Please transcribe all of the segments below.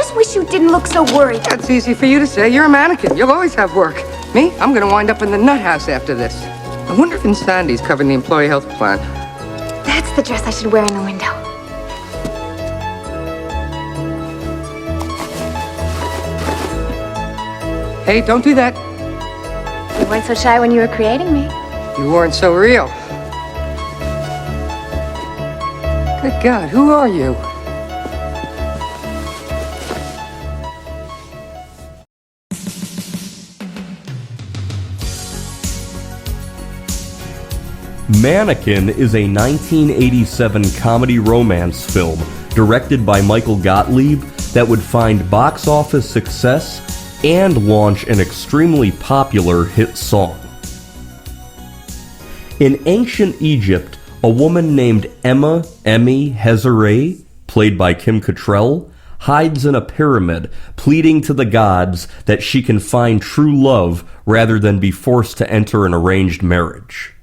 just wish you didn't look so worried. That's easy for you to say. You're a mannequin. You'll always have work. Me? I'm gonna wind up in the nut house after this. I wonder if Insandy's covering the employee health plan. That's the dress I should wear in the window. Hey, don't do that. You weren't so shy when you were creating me. You weren't so real. Good God, who are you? Mannequin is a 1987 comedy romance film directed by Michael Gottlieb that would find box office success and launch an extremely popular hit song. In ancient Egypt, a woman named Emmy Hezareh, played by Kim Cattrall, hides in a pyramid, pleading to the gods that she can find true love rather than be forced to enter an arranged marriage.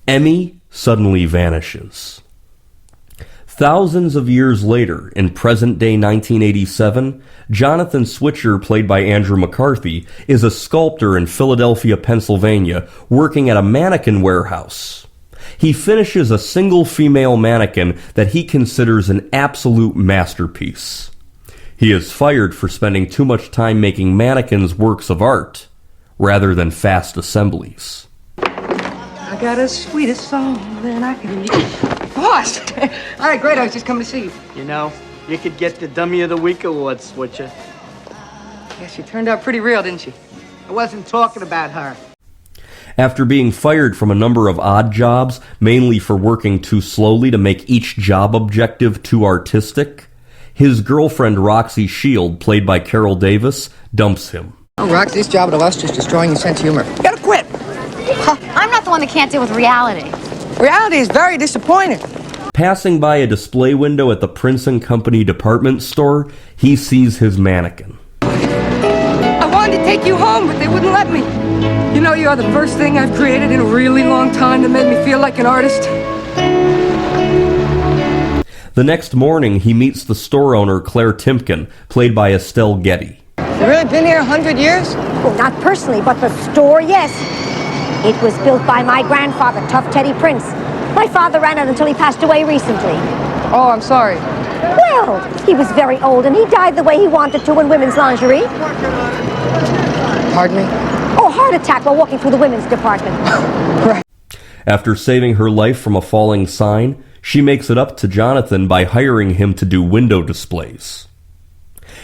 Emmy suddenly vanishes. Thousands of years later, in present-day 1987, Jonathan Switcher, played by Andrew McCarthy, is a sculptor in Philadelphia, Pennsylvania, working at a mannequin warehouse. He finishes a single female mannequin that he considers an absolute masterpiece. He is fired for spending too much time making mannequins works of art, rather than fast assemblies. I got a sweetest song that I can use. Boss! All right, great. I was just coming to see you. You know, you could get the Dummy of the Week award, Switcher. Yeah, she turned out pretty real, didn't she? I wasn't talking about her. After being fired from a number of odd jobs, mainly for working too slowly to make each job objective too artistic, his girlfriend Roxy Shield, played by Carol Davis, dumps him. Oh, Roxy's job at us just destroying your sense of humor. You gotta quit! I'm not the one that can't deal with reality. Reality is very disappointing. Passing by a display window at the Prince & Company department store, he sees his mannequin. I wanted to take you home, but they wouldn't let me. You know, you're the first thing I've created in a really long time that made me feel like an artist. The next morning, he meets the store owner, Claire Timpkin, played by Estelle Getty. You really been here 100 years? Well, not personally, but the store, yes. It was built by my grandfather, Tough Teddy Prince. My father ran it until he passed away recently. Oh, I'm sorry. Well, he was very old and he died the way he wanted to in women's lingerie. Pardon me? Oh, heart attack while walking through the women's department. Right. After saving her life from a falling sign, she makes it up to Jonathan by hiring him to do window displays.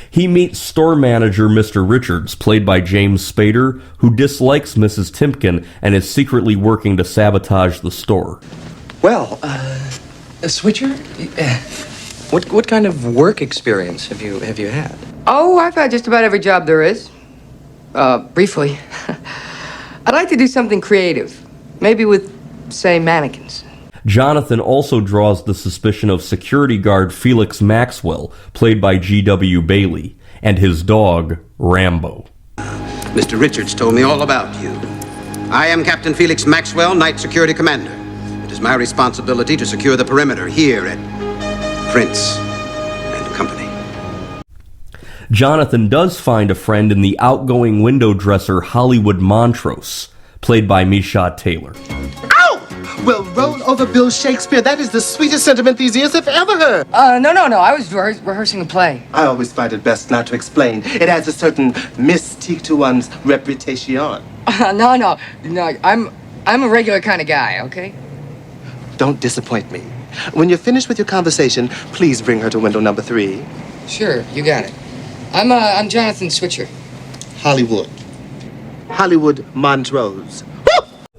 He meets store manager Mr. Richards, played by James Spader, who dislikes Mrs. Timpkin and is secretly working to sabotage the store. Well, Switcher, what kind of work experience have you had? Oh, I've had just about every job there is. Briefly. I'd like to do something creative. Maybe with, say, mannequins. Jonathan also draws the suspicion of security guard Felix Maxwell, played by G.W. Bailey, and his dog, Rambo. Mr. Richards told me all about you. I am Captain Felix Maxwell, Night Security Commander. It is my responsibility to secure the perimeter here at Prince and Company. Jonathan does find a friend in the outgoing window dresser Hollywood Montrose, played by Meshach Taylor. Well, roll over Bill Shakespeare. That is the sweetest sentiment these ears have ever heard. No. I was rehearsing a play. I always find it best not to explain. It adds a certain mystique to one's reputation. No. I'm a regular kind of guy, okay? Don't disappoint me. When you're finished with your conversation, please bring her to window number 3. Sure, you got it. I'm Jonathan Switcher. Hollywood Montrose.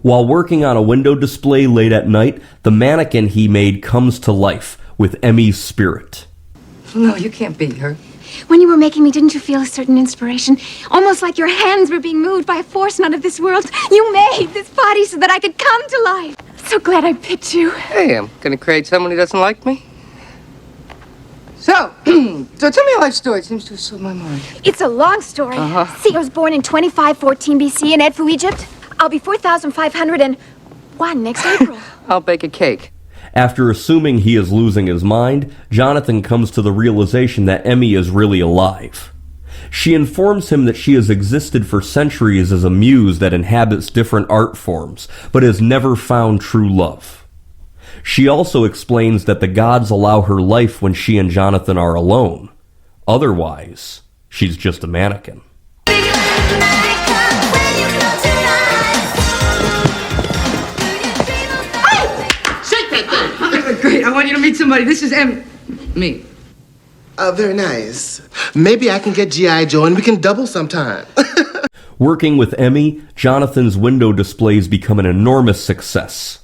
While working on a window display late at night, the mannequin he made comes to life with Emmy's spirit. No, you can't beat her. When you were making me, didn't you feel a certain inspiration? Almost like your hands were being moved by a force not of this world. You made this body so that I could come to life. So glad I picked you. Hey, I'm gonna create someone who doesn't like me. So tell me a life story. It seems to have swept my mind. It's a long story. See, I was born in 2514 BC in Edfu, Egypt. I'll be 4,501 next April. I'll bake a cake. After assuming he is losing his mind, Jonathan comes to the realization that Emmy is really alive. She informs him that she has existed for centuries as a muse that inhabits different art forms, but has never found true love. She also explains that the gods allow her life when she and Jonathan are alone. Otherwise, she's just a mannequin. Great, I want you to meet somebody. This is me. Very nice. Maybe I can get G.I. Joe and we can double sometime. Working with Emmy, Jonathan's window displays become an enormous success.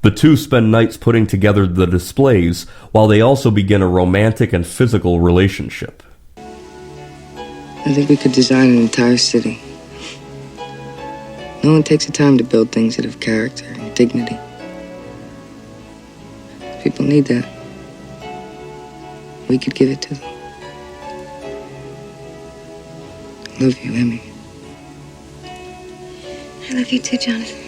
The two spend nights putting together the displays, while they also begin a romantic and physical relationship. I think we could design an entire city. No one takes the time to build things that have character and dignity. People need that. We could give it to them. I love you, Emmy. I love you too, Jonathan.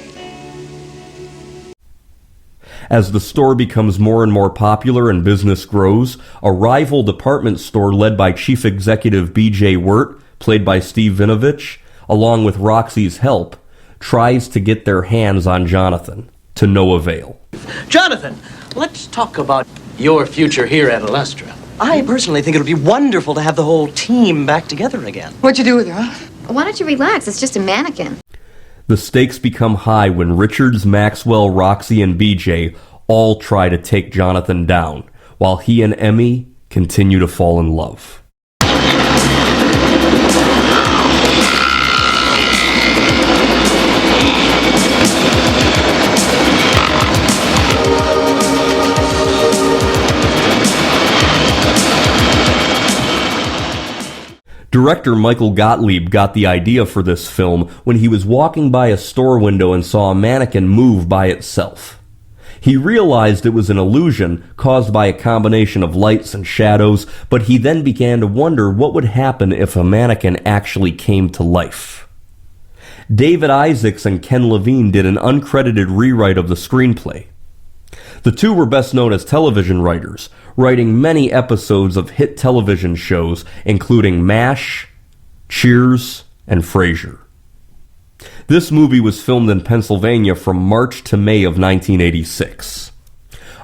As the store becomes more and more popular and business grows, a rival department store led by Chief Executive B.J. Wirt, played by Steve Vinovich, along with Roxy's help, tries to get their hands on Jonathan, to no avail. Jonathan, let's talk about your future here at Alestra. I personally think it would be wonderful to have the whole team back together again. What'd you do with her, huh? Why don't you relax? It's just a mannequin. The stakes become high when Richards, Maxwell, Roxy, and BJ all try to take Jonathan down, while he and Emmy continue to fall in love. Director Michael Gottlieb got the idea for this film when he was walking by a store window and saw a mannequin move by itself. He realized it was an illusion caused by a combination of lights and shadows, but he then began to wonder what would happen if a mannequin actually came to life. David Isaacs and Ken Levine did an uncredited rewrite of the screenplay. The two were best known as television writers, writing many episodes of hit television shows, including MASH, Cheers, and Frasier. This movie was filmed in Pennsylvania from March to May of 1986.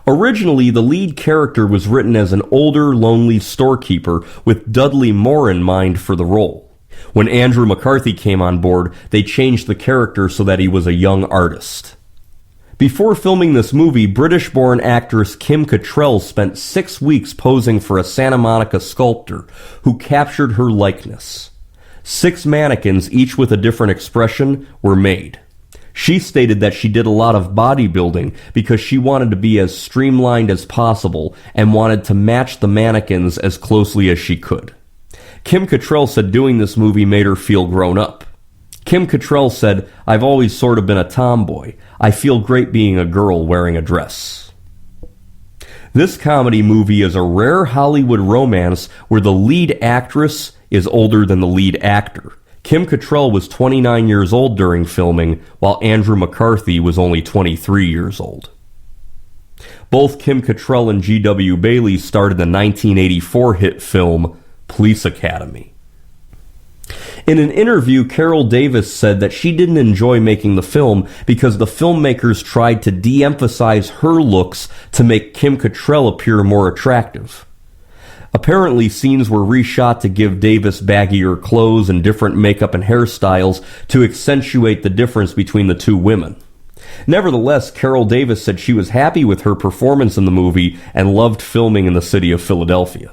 Originally, the lead character was written as an older, lonely storekeeper with Dudley Moore in mind for the role. When Andrew McCarthy came on board, they changed the character so that he was a young artist. Before filming this movie, British-born actress Kim Cattrall spent 6 weeks posing for a Santa Monica sculptor who captured her likeness. 6 mannequins, each with a different expression, were made. She stated that she did a lot of bodybuilding because she wanted to be as streamlined as possible and wanted to match the mannequins as closely as she could. Kim Cattrall said doing this movie made her feel grown up. Kim Cattrall said, "I've always sort of been a tomboy. I feel great being a girl wearing a dress." This comedy movie is a rare Hollywood romance where the lead actress is older than the lead actor. Kim Cattrall was 29 years old during filming, while Andrew McCarthy was only 23 years old. Both Kim Cattrall and G.W. Bailey starred in the 1984 hit film Police Academy. In an interview, Carol Davis said that she didn't enjoy making the film because the filmmakers tried to de-emphasize her looks to make Kim Cattrall appear more attractive. Apparently, scenes were reshot to give Davis baggier clothes and different makeup and hairstyles to accentuate the difference between the two women. Nevertheless, Carol Davis said she was happy with her performance in the movie and loved filming in the city of Philadelphia.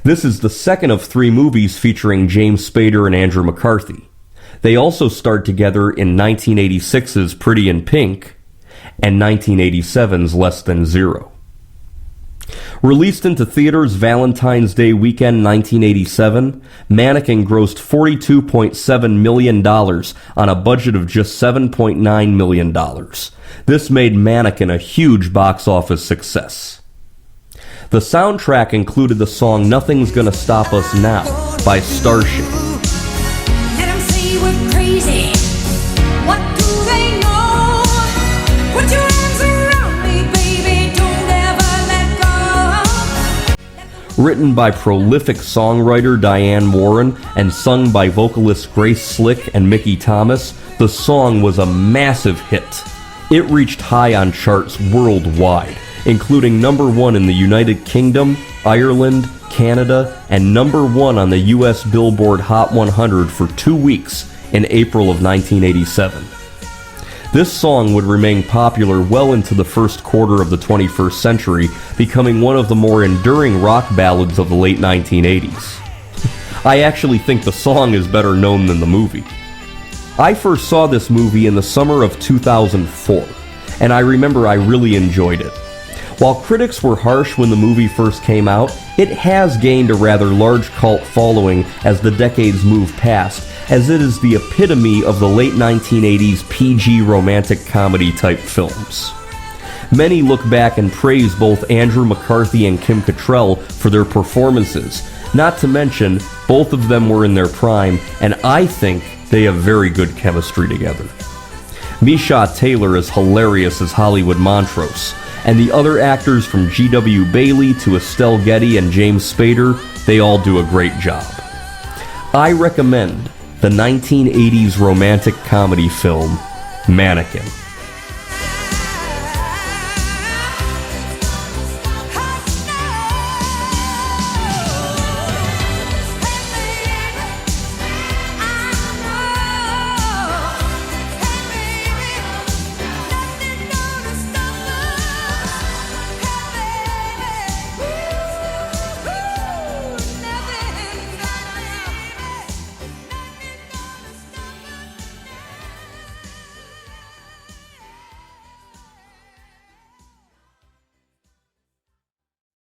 This is the second of 3 movies featuring James Spader and Andrew McCarthy. They also starred together in 1986's Pretty in Pink and 1987's Less Than Zero. Released into theaters Valentine's Day weekend 1987, Mannequin grossed $42.7 million on a budget of just $7.9 million. This made Mannequin a huge box office success. The soundtrack included the song Nothing's Gonna Stop Us Now by Starship. Let 'em say we're crazy. What do they know? Put your arms around me, baby. Written by prolific songwriter Diane Warren and sung by vocalists Grace Slick and Mickey Thomas, the song was a massive hit. It reached high on charts worldwide, including number 1 in the United Kingdom, Ireland, Canada, and number 1 on the US Billboard Hot 100 for 2 weeks in April of 1987. This song would remain popular well into the first quarter of the 21st century, becoming one of the more enduring rock ballads of the late 1980s. I actually think the song is better known than the movie. I first saw this movie in the summer of 2004, and I remember I really enjoyed it. While critics were harsh when the movie first came out, it has gained a rather large cult following as the decades move past, as it is the epitome of the late 1980s PG romantic comedy type films. Many look back and praise both Andrew McCarthy and Kim Cattrall for their performances, not to mention both of them were in their prime, and I think they have very good chemistry together. Meshach Taylor is hilarious as Hollywood Montrose, and the other actors from G.W. Bailey to Estelle Getty and James Spader, they all do a great job. I recommend the 1980s romantic comedy film, Mannequin.